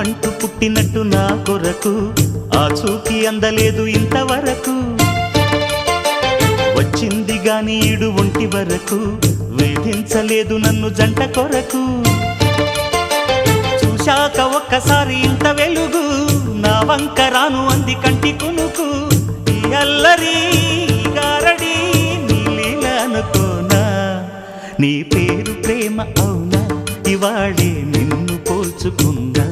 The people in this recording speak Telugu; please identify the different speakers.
Speaker 1: నువ్వంటూ పుట్టినట్టు నా కొరకు ఆ చూకి అందలేదు ఇంతవరకు వచ్చింది గాని ఈడు ఒంటి వరకు వేధించలేదు నన్ను జంట కొరకు చూశాక ఒక్కసారి ఇంత వెలుగు నా వంక రాను అంది కంటి కునుకు ఈ అల్లరి గారడి నీ లీల అనుకోనా నీ పేరు ప్రేమ అవునా ఇవాళే నిన్ను పోల్చుకుందా